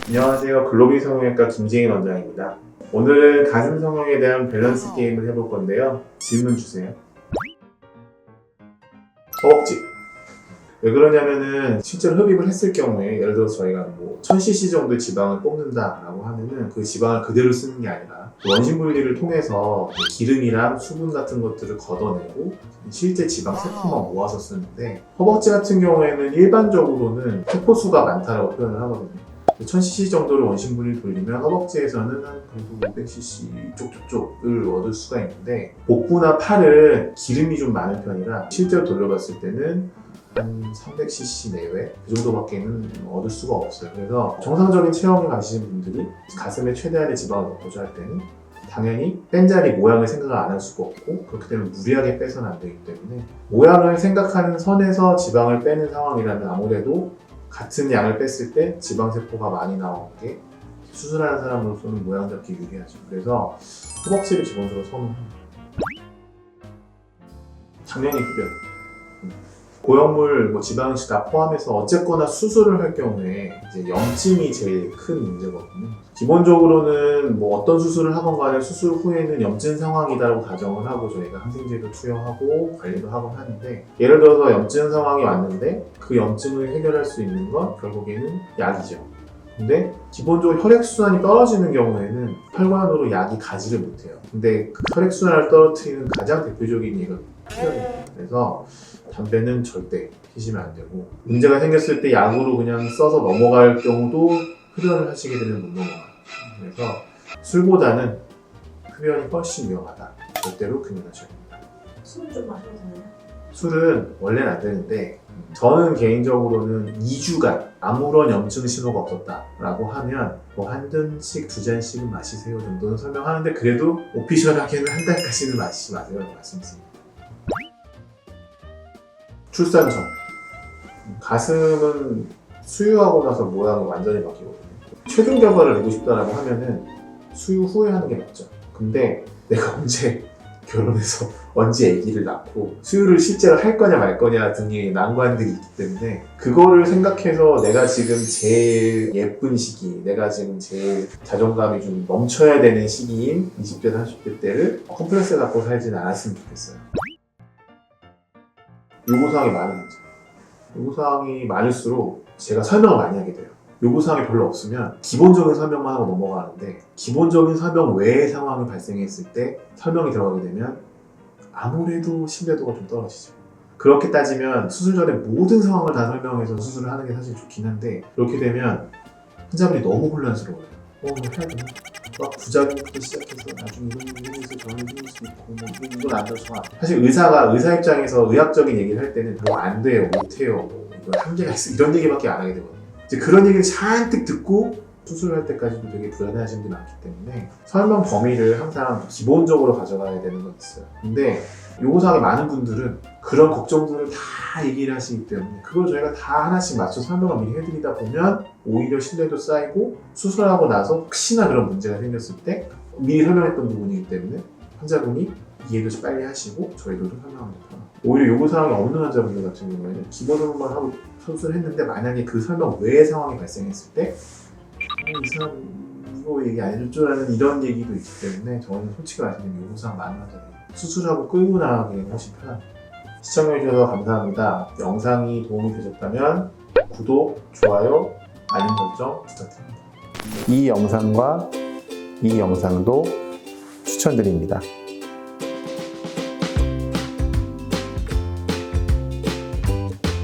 안녕하세요. 글로비 성형외과 김재인 원장입니다. 오늘은 가슴 성형에 대한 밸런스 게임을 해볼 건데요. 질문 주세요. 허벅지. 왜 그러냐면은 실제로 흡입을 했을 경우에 예를 들어서 저희가 1000cc 정도의 지방을 뽑는다라고 하면은 그 지방을 그대로 쓰는 게 아니라 원심 분리를 통해서 기름이랑 수분 같은 것들을 걷어내고 실제 지방 세포만 모아서 쓰는데, 허벅지 같은 경우에는 일반적으로는 세포수가 많다라고 표현을 하거든요. 1000cc 정도를 원심 분리를 돌리면 허벅지에서는 한 그래도 500cc 쪽을 얻을 수가 있는데, 복부나 팔은 기름이 좀 많은 편이라 실제로 돌려봤을 때는 한 300cc 내외 그 정도밖에는 얻을 수가 없어요. 그래서 정상적인 체형을 가지신 분들이 가슴에 최대한의 지방을 넣고자 할 때는 당연히 뺀 자리 모양을 생각을 안 할 수가 없고, 그렇기 때문에 무리하게 빼서는 안 되기 때문에 모양을 생각하는 선에서 지방을 빼는 상황이라면 아무래도 같은 양을 뺐을 때 지방세포가 많이 나오는 게 수술하는 사람으로서는 모양 잡기 유리하죠. 그래서 허벅지를 기본적으로 선호합니다. 당연히 흡연. 고형물, 지방이식 다 포함해서 어쨌거나 수술을 할 경우에 이제 염증이 제일 큰 문제거든요. 기본적으로는 어떤 수술을 하건 간에 수술 후에는 염증 상황이다라고 가정을 하고 저희가 항생제도 투여하고 관리도 하곤 하는데, 예를 들어서 염증 상황이 왔는데 그 염증을 해결할 수 있는 건 결국에는 약이죠. 근데 기본적으로 혈액순환이 떨어지는 경우에는 혈관으로 약이 가지를 못해요. 근데 그 혈액순환을 떨어뜨리는 가장 대표적인 예가 흡연입니다. 그래서 담배는 절대 피시면 안 되고, 문제가 생겼을 때 약으로 그냥 써서 넘어갈 경우도 흡연을 하시게 되면 못 넘어가요. 그래서 술보다는 흡연이 훨씬 위험하다. 절대로 금연하셔야 됩니다. 술은 좀 마셔도 되나요? 술은 원래는 안 되는데, 저는 개인적으로는 2주간 아무런 염증 신호가 없었다라고 하면 한 잔씩, 두 잔씩은 마시세요 정도는 설명하는데, 그래도 오피셜하게는 한 달까지는 마시지 마세요 라고 말씀드립니다. 출산 전. 가슴은 수유하고 나서 모양이 완전히 바뀌거든요. 체중 결과를 내고 싶다라고 하면은 수유 후에 하는 게 맞죠. 근데 내가 언제 결혼해서 언제 아기를 낳고 수유를 실제로 할 거냐 말 거냐 등의 난관들이 있기 때문에, 그거를 생각해서 내가 지금 제일 예쁜 시기, 내가 지금 제일 자존감이 좀 넘쳐야 되는 시기인 20대, 30대 때를 컴플렉스 갖고 살지는 않았으면 좋겠어요. 요구사항이 많은 거죠. 요구사항이 많을수록 제가 설명을 많이 하게 돼요. 요구사항이 별로 없으면 기본적인 설명만 하고 넘어가는데, 기본적인 설명 외의 상황이 발생했을 때 설명이 들어가게 되면 아무래도 신뢰도가 좀 떨어지죠. 그렇게 따지면 수술 전에 모든 상황을 다 설명해서 수술을 하는 게 사실 좋긴 한데, 그렇게 되면 환자분이 너무 혼란스러워요. 해야 되나? 막 부작용부터 시작해서 나중에 이런 일에서 저런 일이 수 있고 이건 안 돼서 사실 의사 입장에서 의학적인 얘기를 할 때는 안 돼요, 못 해요, 이건 한계가 있어 이런 얘기밖에 안 하게 되거든요. 이제 그런 얘기를 잔뜩 듣고 수술할 때까지도 되게 불안해하시는 분이 많기 때문에 설명 범위를 항상 기본적으로 가져가야 되는 건 있어요. 근데 요구사항이 많은 분들은 그런 걱정들을 다 얘기를 하시기 때문에 그걸 저희가 다 하나씩 맞춰 설명을 미리 해드리다 보면 오히려 신뢰도 쌓이고, 수술하고 나서 혹시나 그런 문제가 생겼을 때 미리 설명했던 부분이기 때문에 환자분이 이해도 빨리 하시고 저희도 설명하는 거죠. 오히려 요구사항이 없는 환자분들 같은 경우에는 기본으로만 하고 수술을 했는데, 만약에 그 설명 외의 상황이 발생했을 때 이 사람 이거 얘기 안 해줄 줄 아는 이런 얘기도 있기 때문에, 저는 솔직히 말씀드리면 요구사항 많은 환자들 수술하고 끌고 나가기가 훨씬 편합니다. 시청해주셔서 감사합니다. 영상이 도움이 되셨다면 구독, 좋아요, 알림 설정 부탁드립니다. 이 영상과 이 영상도 추천드립니다.